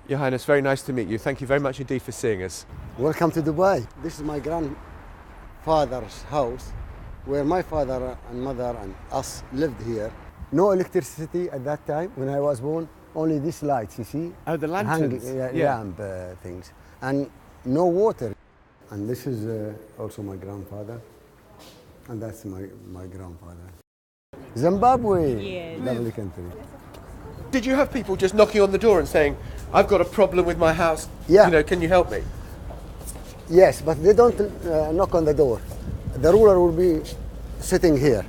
Your Highness, very nice to meet you. Thank you very much indeed for seeing us. Welcome to Dubai. This is my grandfather's house where my father and mother and us lived here. No electricity at that time when I was born, only these lights, you see? Oh, the lanterns. Lamp things. And no water. And this is also my grandfather. And that's my grandfather. Zimbabwe, Yes. lovely country. Did you have people just knocking on the door and saying, I've got a problem with my house, Yeah. can you help me? Yes, but they don't knock on the door. The ruler will be sitting here.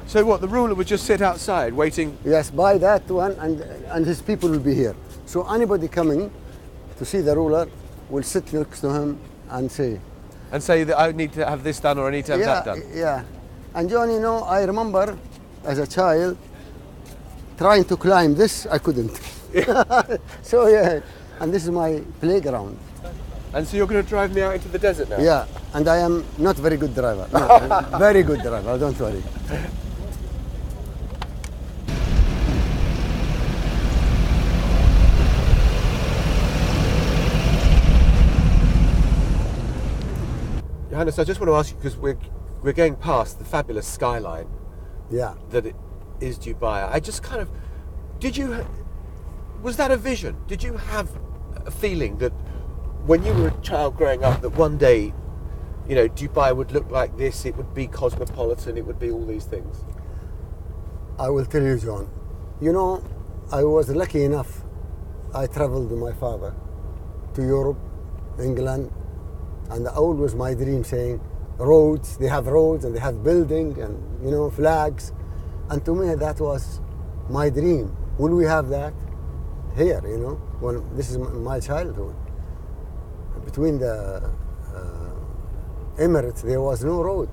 So what, the ruler would just sit outside waiting? Yes, by that one, and his people will be here. So anybody coming to see the ruler will sit next to him and say. And say that I need to have this done or I need to have that done? Yeah. And John, I remember as a child trying to climb this, I couldn't. So yeah, and this is my playground. And so you're going to drive me out into the desert now? Yeah, and I am not very good driver. No, very good driver, don't worry. Your Highness, I just want to ask you, because we're going past the fabulous skyline Yeah. that it is Dubai. I just kind of, was that a vision? Did you have a feeling that when you were a child growing up, that one day, Dubai would look like this, it would be cosmopolitan, it would be all these things? I will tell you, John. I was lucky enough. I traveled with my father to Europe, England, and always my dream saying, roads, they have roads and they have buildings and, flags. And to me, that was my dream. Will we have that here, when this is my childhood? Between the Emirates, there was no road.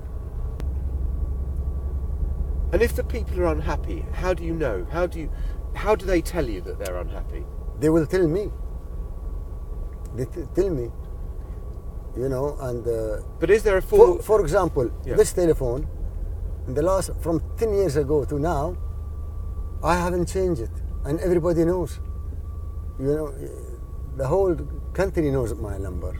And if the people are unhappy, how do you know? How do they tell you that they're unhappy? They will tell me. They tell me, and... But is there a for example, Yeah. this telephone, from 10 years ago to now, I haven't changed it. And everybody knows. The whole country knows my number.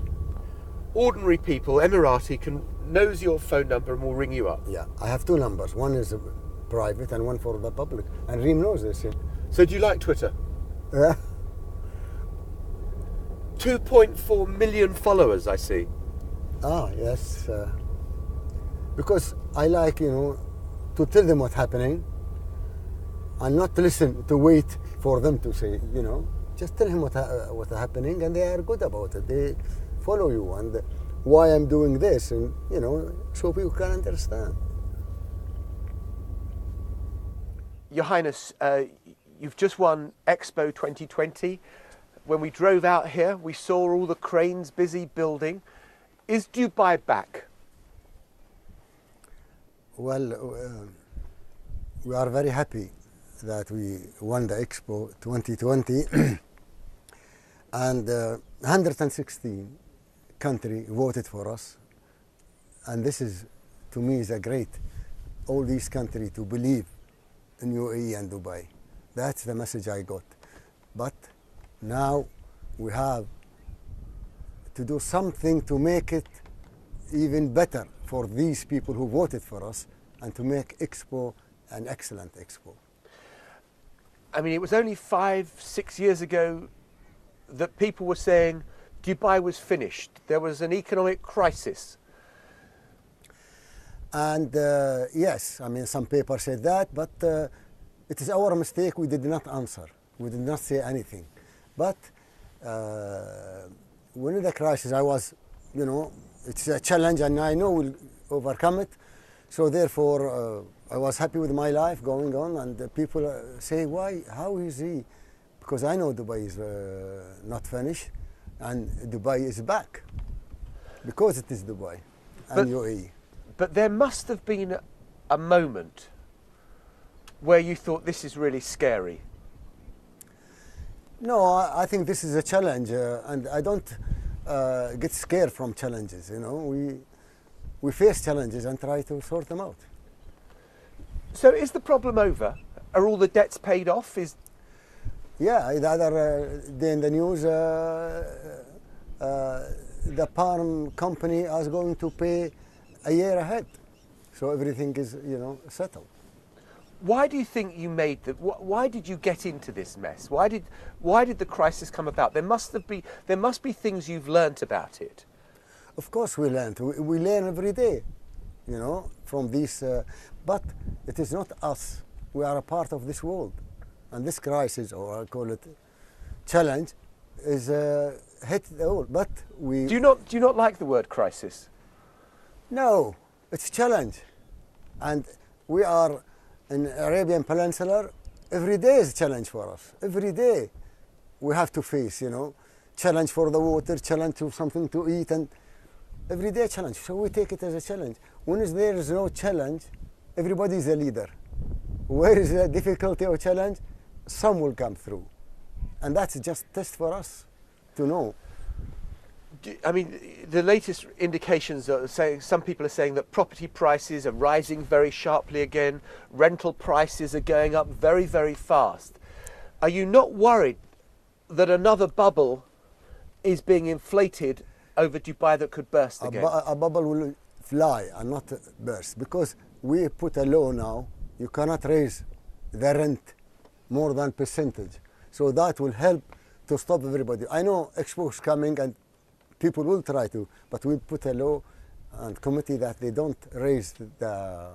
Ordinary people, Emirati, knows your phone number and will ring you up. Yeah, I have two numbers. One is private and one for the public. And Reem knows this. Yeah. So do you like Twitter? Yeah. 2.4 million followers, I see. Yes. Because I like, to tell them what's happening and not to listen, to wait for them to say, just tell him what's happening, and they are good about it. They follow you and why I'm doing this, and, so people can understand. Your Highness, you've just won Expo 2020. When we drove out here, we saw all the cranes busy building. Is Dubai back? Well, we are very happy that we won the Expo 2020 and 116 countries voted for us, and this is, to me, is a great, all these countries to believe in UAE and Dubai. That's the message I got. But now we have to do something to make it even better for these people who voted for us and to make Expo an excellent Expo. I mean, it was only 5-6 years ago that people were saying Dubai was finished. There was an economic crisis. And yes, I mean, some papers said that, but it is our mistake. We did not answer. We did not say anything. But when the crisis, I was, it's a challenge and I know we'll overcome it. So therefore, I was happy with my life going on, and people say, why, how is he? Because I know Dubai is not finished and Dubai is back because it is Dubai and UAE. But there must have been a moment where you thought this is really scary. No, I think this is a challenge, and I don't get scared from challenges. We face challenges and try to sort them out. So is the problem over? Are all the debts paid off? Yeah, the other day in the news, the palm company is going to pay a year ahead. So everything is, settled. Why do you think you made the? Why did you get into this mess? Why did the crisis come about? There must be things you've learnt about it. Of course, we learned. We learn every day, from this. But it is not us. We are a part of this world, and this crisis, or I call it challenge, is hit the world. But we Do you not like the word crisis? No, it's challenge, and we are in Arabian Peninsula. Every day is a challenge for us. Every day we have to face, challenge for the water, challenge to something to eat, and every day challenge. So we take it as a challenge. When there is no challenge, everybody is a leader. Where is the difficulty or challenge, some will come through, and that's just a test for us to know. I mean, the latest indications are saying, some people are saying that property prices are rising very sharply again, rental prices are going up very, very fast. Are you not worried that another bubble is being inflated over Dubai that could burst again? A bubble will fly and not burst, because we put a law now, you cannot raise the rent more than percentage. So that will help to stop everybody. I know Expo is coming and people will try to, but we put a law and committee that they don't raise the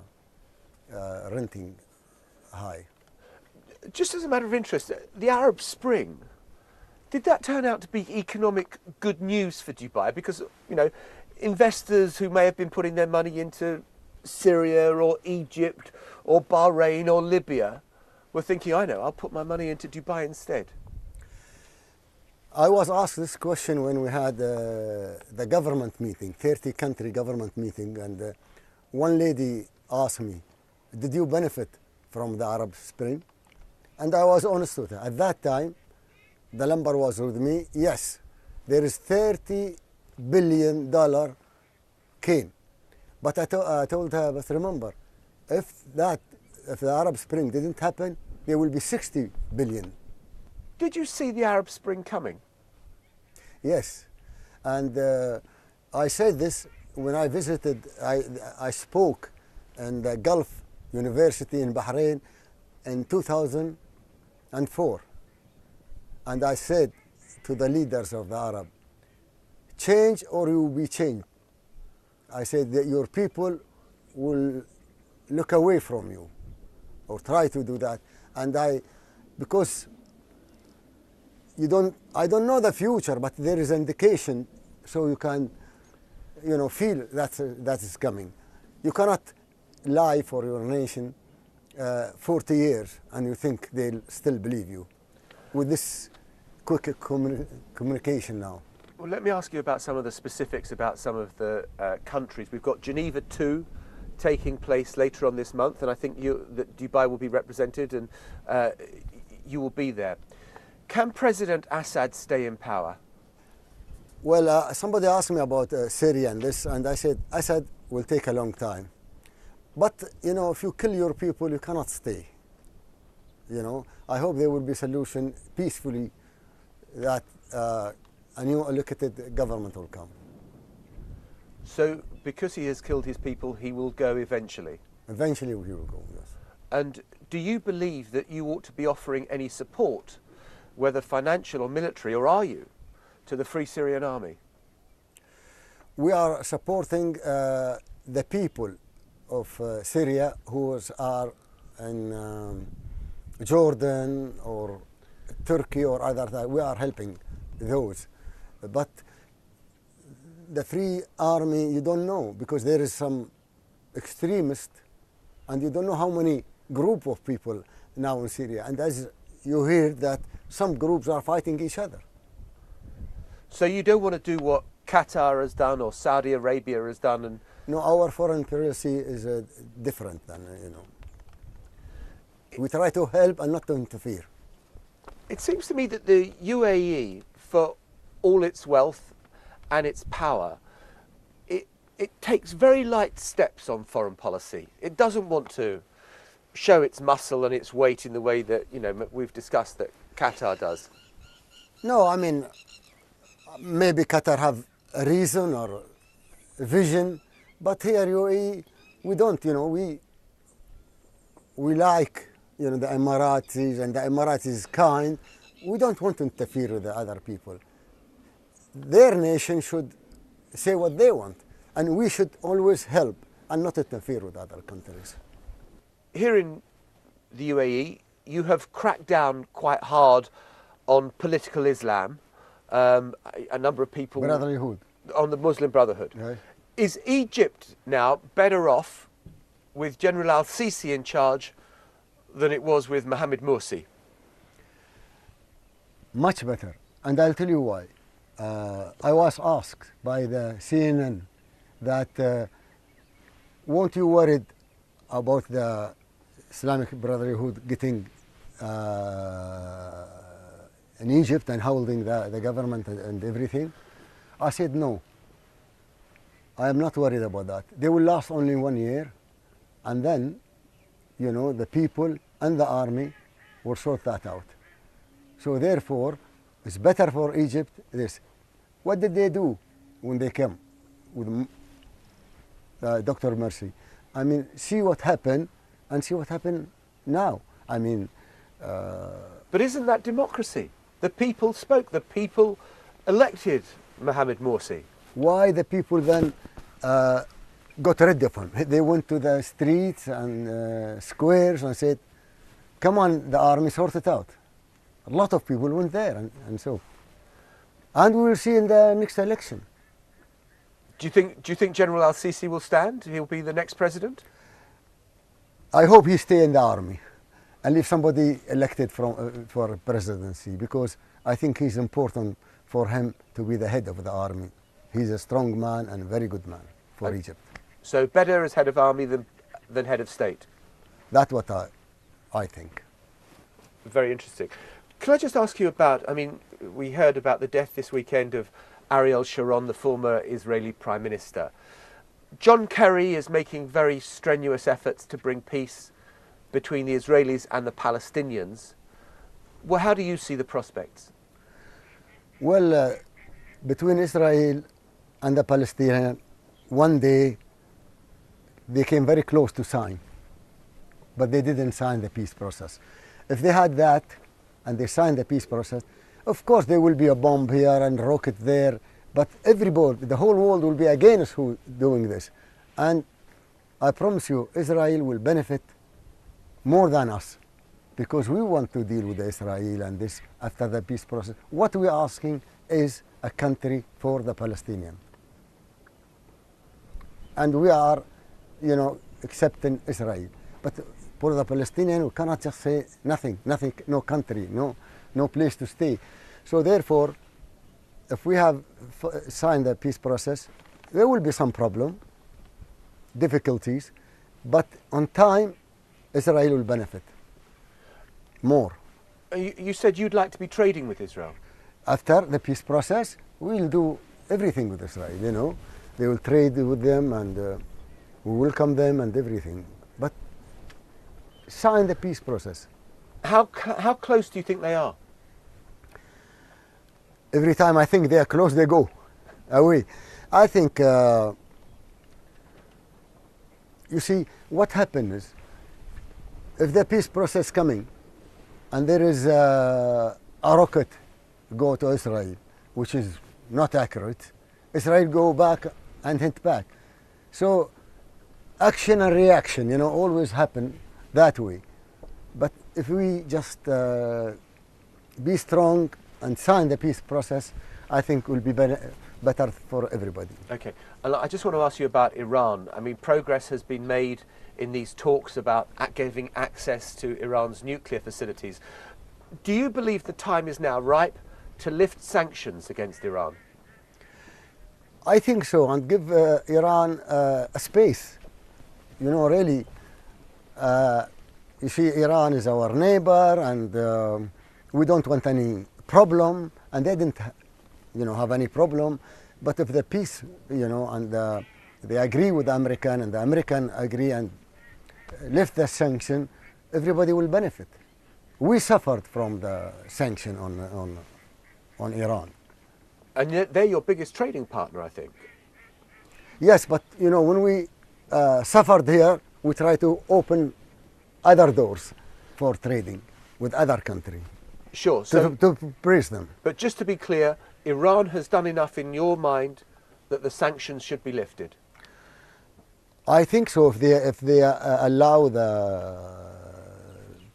renting high. Just as a matter of interest, the Arab Spring, did that turn out to be economic good news for Dubai? Because, investors who may have been putting their money into Syria or Egypt or Bahrain or Libya were thinking, I'll put my money into Dubai instead. I was asked this question when we had the government meeting, 30-country government meeting, and one lady asked me, did you benefit from the Arab Spring? And I was honest with her. At that time, the number was with me, yes, there is $30 billion came. But I told her, but remember, if the Arab Spring didn't happen, there will be 60 billion. Did you see the Arab Spring coming? Yes, and I said this when I visited, I spoke in the Gulf University in Bahrain in 2004. And I said to the leaders of the Arab, change or you will be changed. I said that your people will look away from you or try to do that. And because I don't know the future, but there is indication, so you can, feel that is coming. You cannot lie for your nation 40 years and you think they'll still believe you with this quick communication now. Well, let me ask you about some of the specifics about some of the countries. We've got Geneva 2 taking place later on this month, and I think that Dubai will be represented, and you will be there. Can President Assad stay in power? Well, somebody asked me about Syria and this, and I said, Assad will take a long time. But, if you kill your people, you cannot stay. I hope there will be a solution peacefully that a new elected government will come. So, because he has killed his people, he will go eventually? Eventually he will go, yes. And do you believe that you ought to be offering any support, whether financial or military, or are you, to the Free Syrian Army? We are supporting the people of Syria who are in Jordan or Turkey or other. We are helping those. But the Free Army, you don't know, because there is some extremist, and you don't know how many group of people now in Syria. And as you hear that some groups are fighting each other. So you don't want to do what Qatar has done or Saudi Arabia has done? And no, our foreign policy is different than, We try to help and not to interfere. It seems to me that the UAE, for all its wealth and its power, it takes very light steps on foreign policy. It doesn't want to show its muscle and its weight in the way that we've discussed that Qatar does? No, I mean, maybe Qatar have a reason or a vision, but here UAE, we don't, we like, the Emiratis, and the Emiratis is kind. We don't want to interfere with the other people. Their nation should say what they want, and we should always help and not interfere with other countries. Here in the UAE, you have cracked down quite hard on political Islam. A number of people... Brotherhood. On the Muslim Brotherhood. Right. Is Egypt now better off with General al-Sisi in charge than it was with Mohammed Morsi? Much better, and I'll tell you why. I was asked by the CNN that won't you worried about the Islamic Brotherhood getting in Egypt and holding the government and everything? I said no. I am not worried about that. They will last only 1 year, and then, the people and the army will sort that out. So therefore, it's better for Egypt. This. What did they do when they came with Dr. Mercy? I mean, see what happened and see what happened now. I mean... But isn't that democracy? The people spoke. The people elected Mohammed Morsi. Why the people then got rid of him? They went to the streets and squares and said, come on, the army, sort it out. A lot of people went there and so. And we will see in the next election. Do you think General al-Sisi will stand? He'll be the next president? I hope he stay in the army and leave somebody elected for presidency, because I think he's important for him to be the head of the army. He's a strong man and a very good man for Egypt. So better as head of army than head of state? That's what I think. Very interesting. Can I just ask you about, we heard about the death this weekend of Ariel Sharon, the former Israeli Prime Minister. John Kerry is making very strenuous efforts to bring peace between the Israelis and the Palestinians. Well, how do you see the prospects? Well, between Israel and the Palestinians, one day they came very close to sign, but they didn't sign the peace process. If they had that and they signed the peace process, of course there will be a bomb here and rocket there, but everybody, the whole world will be against who doing this. And I promise you, Israel will benefit more than us, because we want to deal with Israel and this after the peace process. What we are asking is a country for the Palestinians. And we are, accepting Israel. But for the Palestinians, we cannot just say nothing, no country, no place to stay. So therefore, if we have signed the peace process, there will be some problem, difficulties, but on time, Israel will benefit more. You said you'd like to be trading with Israel? After the peace process, we'll do everything with Israel, They will trade with them and we welcome them and everything. But sign the peace process. How close do you think they are? Every time I think they are close, they go away. I think, you see, what happens is, if the peace process coming and there is a rocket go to Israel, which is not accurate, Israel go back and hit back. So action and reaction, always happen that way. But if we just be strong and sign the peace process, I think it will be better for everybody. Okay. I just want to ask you about Iran. Progress has been made in these talks about giving access to Iran's nuclear facilities. Do you believe the time is now ripe to lift sanctions against Iran? I think so, and give Iran a space. Really, you see, Iran is our neighbor, and we don't want any problem, and they didn't, have any problem. But if the peace, and they agree with the American, and the American agree and lift the sanction, everybody will benefit. We suffered from the sanction on Iran. And yet they're your biggest trading partner, I think. Yes, but you know, when we suffered here, we try to open other doors for trading with other countries. Sure. So, to praise them. but just to be clear, Iran has done enough in your mind that the sanctions should be lifted. I think so. If they allow the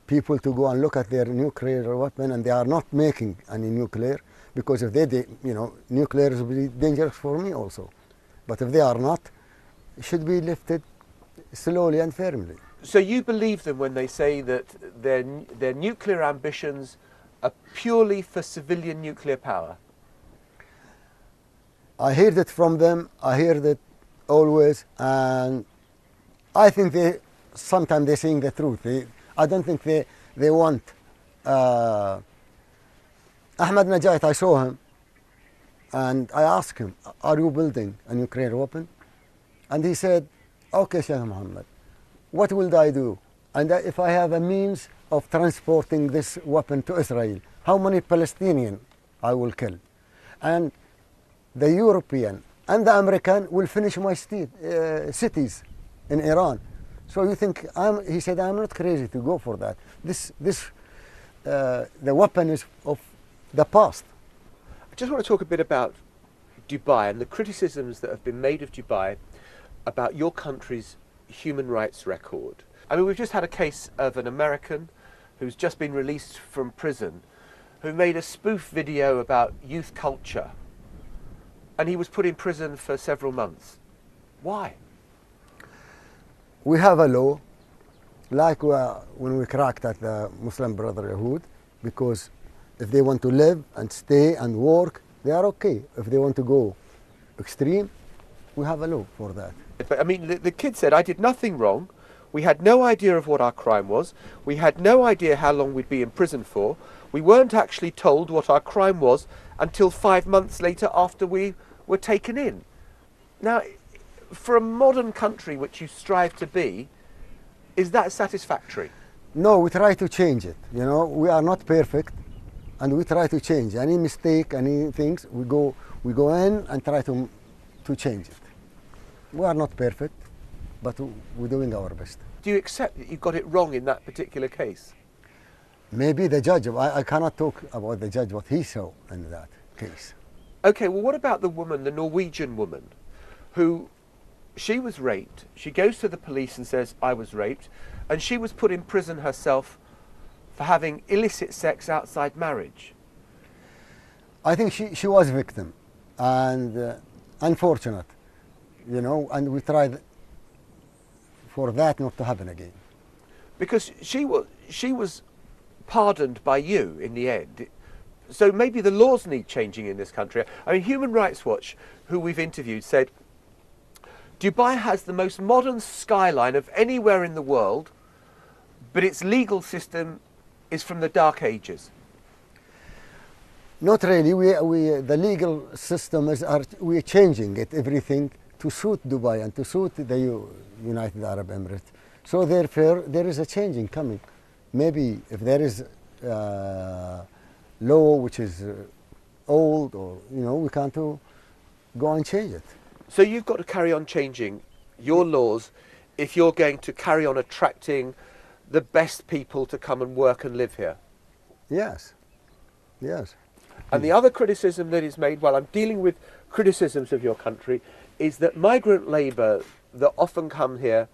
people to go and look at their nuclear weapon, and they are not making any nuclear, because if they did, you know, nuclear will be dangerous for me also. But if they are not, it should be lifted slowly and firmly. So you believe them when they say that their nuclear ambitions are purely for civilian nuclear power? I heard it from them. I heard it always, and I think sometimes they're saying the truth. I don't think they want. Ahmed Najat, I saw him, and I asked him, "Are you building a nuclear weapon?" And he said, "Okay, Sheikh Mohammed, what will I do? And if I have a means of transporting this weapon to Israel, how many Palestinians I will kill? And the European and the American will finish my cities in Iran." So you think, he said, "I'm not crazy to go for that. The weapon is of the past." I just want to talk a bit about Dubai and the criticisms that have been made of Dubai about your country's human rights record. I mean, we've just had a case of an American who's just been released from prison who made a spoof video about youth culture, and he was put in prison for several months. Why? We have a law, like when we cracked at the Muslim Brotherhood, because if they want to live and stay and work, they are okay. If they want to go extreme, we have a law for that. But I mean, the kid said, "I did nothing wrong. We had no idea of what our crime was. We had no idea how long we'd be in prison for. We weren't actually told what our crime was until 5 months later after we were taken in." Now, for a modern country which you strive to be, is that satisfactory? No, we try to change it. You know, we are not perfect, and we try to change any mistake, any things. We go in and try to change it. We are not perfect, but we're doing our best. Do you accept that you got it wrong in that particular case? Maybe the judge. I cannot talk about the judge, what he saw in that case. Okay, well, what about the woman, the Norwegian woman, who she was raped? She goes to the police and says, "I was raped," and she was put in prison herself for having illicit sex outside marriage. I think she was a victim, and unfortunate, you know, and we tried for that not to happen again. Because she was pardoned by you in the end. So maybe the laws need changing in this country. I mean, Human Rights Watch, who we've interviewed, said Dubai has the most modern skyline of anywhere in the world, but its legal system is from the Dark Ages. Not really. The legal system we're changing it, everything to suit Dubai and to suit the United Arab Emirates. So therefore, there is a changing coming. Maybe if there is law which is old, or you know, we can't go and change it. So you've got to carry on changing your laws if you're going to carry on attracting the best people to come and work and live here. Yes, yes. And the other criticism that is made, while I'm dealing with criticisms of your country, is that migrant labour that often come here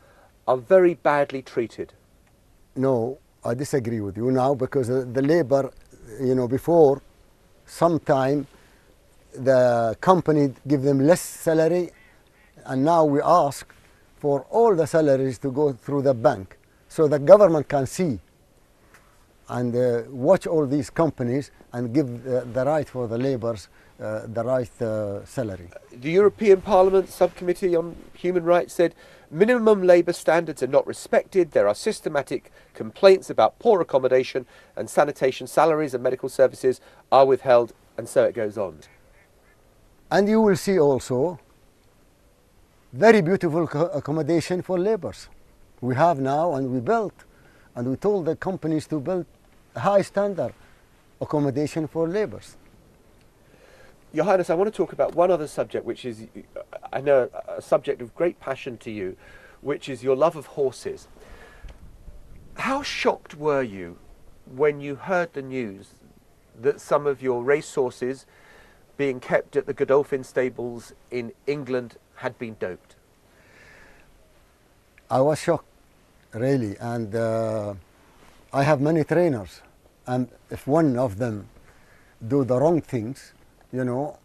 are very badly treated. No, I disagree with you now, because the labour, you know, before, sometime the company give them less salary, and now we ask for all the salaries to go through the bank, so the government can see and watch all these companies and give the right for the labourers the right salary. The European Parliament Subcommittee on Human Rights said minimum labour standards are not respected. There are systematic complaints about poor accommodation and sanitation. Salaries and medical services are withheld, and so it goes on. And you will see also very beautiful accommodation for labourers. We have now, and we built, and we told the companies to build high standard accommodation for labourers. Your Highness, I want to talk about one other subject, which is, I know, a subject of great passion to you, which is your love of horses. How shocked were you when you heard the news that some of your racehorses being kept at the Godolphin stables in England had been doped? I was shocked, really, and I have many trainers, and if one of them do the wrong things, you know,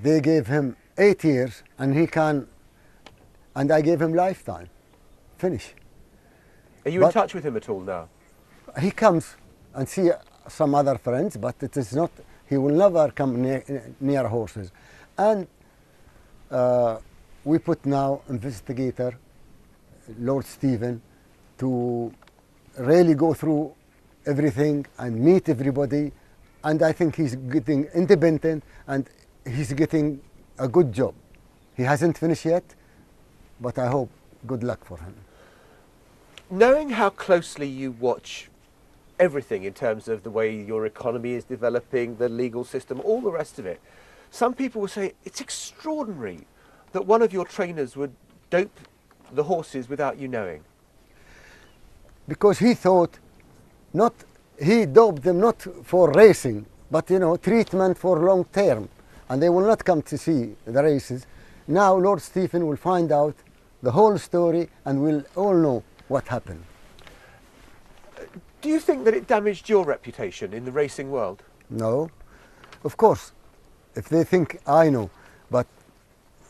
they gave him 8 years, and and I gave him lifetime, finish. Are you in touch with him at all now? He comes and see some other friends, but it is not, he will never come near horses. And we put now investigator, Lord Stephen, to really go through everything and meet everybody. And I think he's getting independent and he's getting a good job. He hasn't finished yet, but I hope good luck for him. Knowing how closely you watch everything in terms of the way your economy is developing, the legal system, all the rest of it, some people will say it's extraordinary that one of your trainers would dope the horses without you knowing. Because he thought, he doped them not for racing, but you know, treatment for long term, and they will not come to see the races. Now Lord Stephen will find out the whole story and we'll all know what happened. Do you think that it damaged your reputation in the racing world? No, of course, if they think I know, but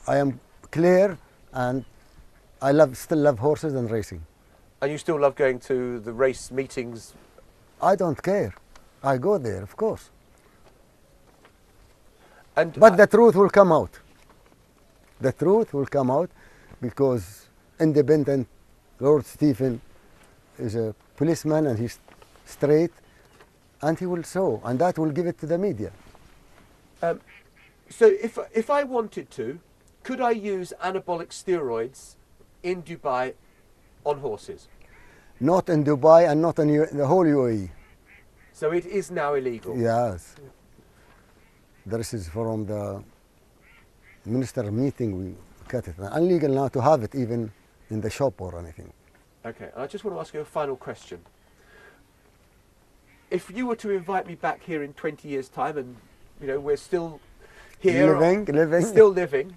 I am clear and I still love horses and racing. And you still love going to the race meetings? I don't care. I go there, of course. But the truth will come out. The truth will come out because independent Lord Stephen is a policeman and he's straight, and he will show, and that will give it to the media. So if I wanted to, could I use anabolic steroids in Dubai on horses? Not in Dubai and not in the whole UAE. So it is now illegal? Yes. This is from the minister meeting we cut it. Illegal now to have it even in the shop or anything. Okay, and I just want to ask you a final question. If you were to invite me back here in 20 years' time and, you know, we're still here, living. Still living,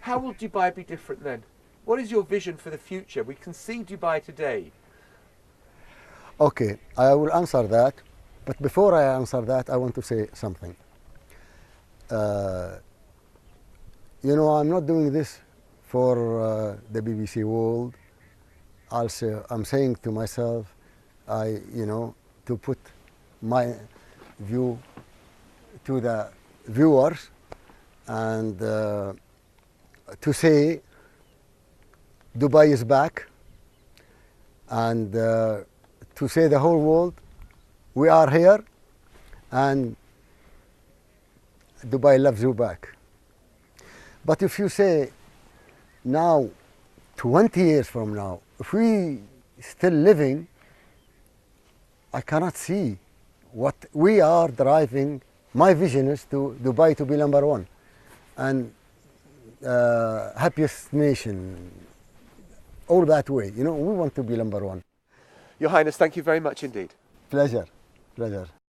how will Dubai be different then? What is your vision for the future? We can see Dubai today. Okay, I will answer that, but before I answer that, I want to say something. You know, I'm not doing this for the BBC World. Also, I'm saying to myself, to put my view to the viewers and to say Dubai is back, and to say the whole world, we are here and Dubai loves you back. But if you say now, 20 years from now, if we still living, I cannot see what we are driving. My vision is to Dubai to be #1 and happiest nation, all that way. You know, we want to be #1. Your Highness, thank you very much indeed. Pleasure.